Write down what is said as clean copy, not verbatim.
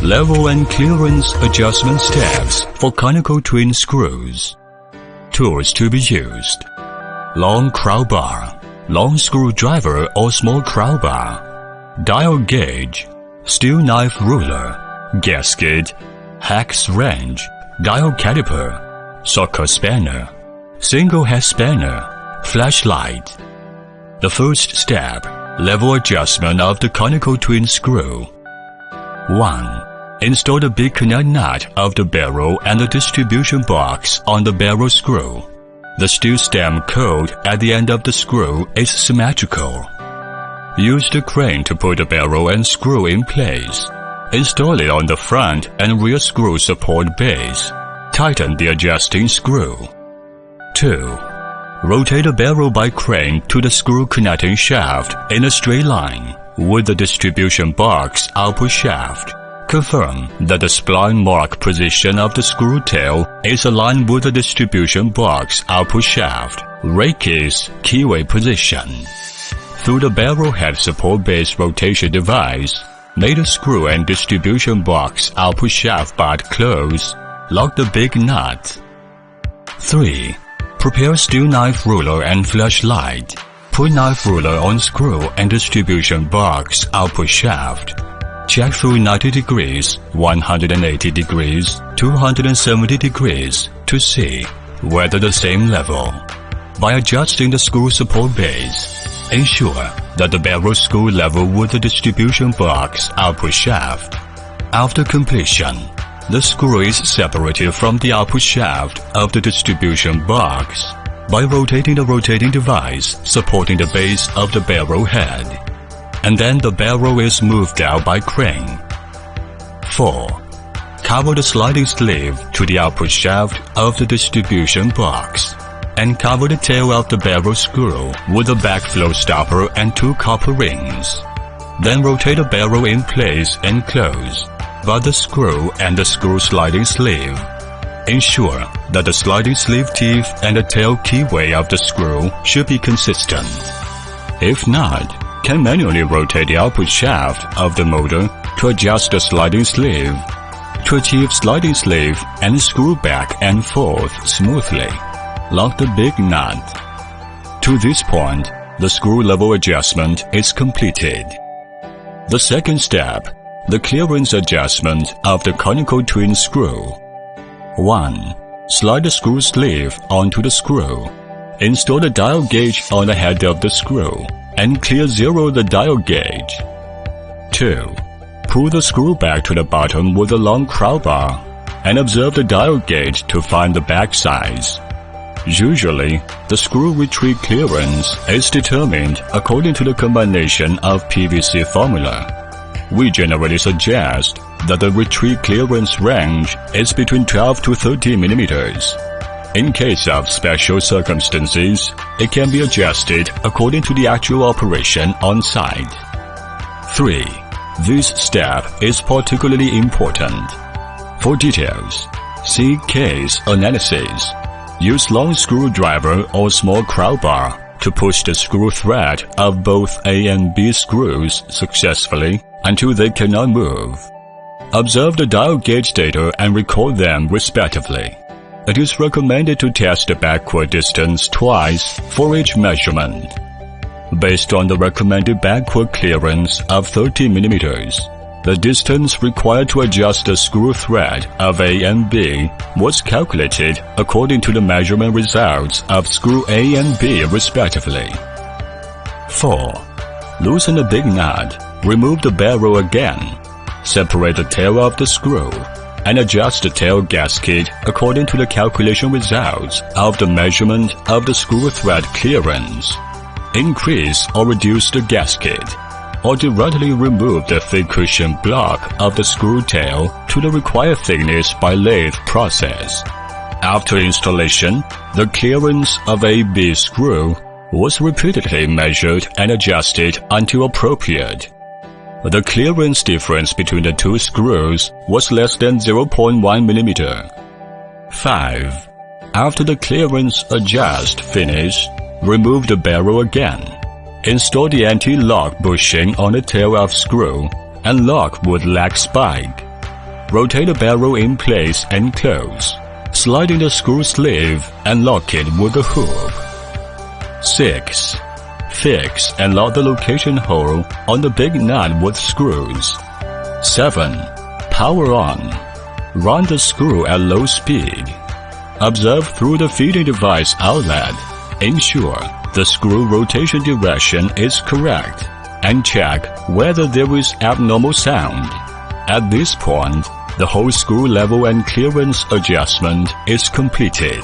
Level and clearance adjustment steps for conical twin screws. Tools to be used: long crowbar, long screwdriver or small crowbar, dial gauge, steel knife ruler, gasket, hex wrench, dial caliper, socket spanner, single head spanner, flashlight. The first step: level adjustment of the conical twin screw. 1. Install the big connect nut of the barrel and the distribution box on the barrel screw. The steel stem coat at the end of the screw is symmetrical. Use the crane to put the barrel and screw in place. Install it on the front and rear screw support base. Tighten the adjusting screw. 2. Rotate the barrel by crane to the screw connecting shaft in a straight line with the distribution box output shaft. Confirm that the spline mark position of the screw tail is aligned with the distribution box output shaft. Rake is keyway position. Through the barrel head support base rotation device, make the screw and distribution box output shaft butt close. Lock the big nut. 3. Prepare steel knife ruler and flashlight. Put knife ruler on screw and distribution box output shaft. Check through 90 degrees, 180 degrees, 270 degrees to see whether the same level. By adjusting the screw support base, ensure that the barrel screw level with the distribution box output shaft. After completion, the screw is separated from the output shaft of the distribution box by rotating the rotating device supporting the base of the barrel head, and then the barrel is moved out by crane. 4. Cover the sliding sleeve to the output shaft of the distribution box, and cover the tail of the barrel screw with a backflow stopper and 2 copper rings. Then rotate the barrel in place and close both the screw and the screw sliding sleeve. Ensure that the sliding sleeve teeth and the tail keyway of the screw should be consistent. If not, can manually rotate the output shaft of the motor to adjust the sliding sleeve. To achieve sliding sleeve and screw back and forth smoothly, lock the big nut. To this point, the screw level adjustment is completed. The second step: the clearance adjustment of the conical twin screw. 1. Slide the screw sleeve onto the screw. Install the dial gauge on the head of the screw and clear zero the dial gauge. 2. Pull the screw back to the bottom with a long crowbar and observe the dial gauge to find the back size. Usually, the screw retreat clearance is determined according to the combination of PVC formula. We generally suggest that the retreat clearance range is between 12 to 13 millimeters. In case of special circumstances, it can be adjusted according to the actual operation on site. 3. This step is particularly important. For details, see case analysis. Use long screwdriver or small crowbar to push the screw thread of both A and B screws successfully until they cannot move. Observe the dial gauge data and record them respectively. It is recommended to test the backward distance twice for each measurement. Based on the recommended backward clearance of 30 millimeters, the distance required to adjust the screw thread of A and B was calculated according to the measurement results of screw A and B respectively. 4. Loosen the big nut. Remove the barrel again. Separate the tail of the screw and adjust the tail gasket according to the calculation results of the measurement of the screw thread clearance. Increase or reduce the gasket, or directly remove the thick cushion block of the screw tail to the required thickness by lathe process. After installation, the clearance of a B screw was repeatedly measured and adjusted until appropriate. The clearance difference between the two screws was less than 0.1 millimeter. 5. After the clearance adjust finished, remove the barrel again. Install the anti-lock bushing on the tail of screw and lock with lag spike. Rotate the barrel in place and close, sliding the screw sleeve and lock it with the hook. 6. Fix and lock the location hole on the big nut with screws. 7. Power on. Run the screw at low speed. Observe through the feeding device outlet. Ensure the screw rotation direction is correct and check whether there is abnormal sound. At this point, the whole screw level and clearance adjustment is completed.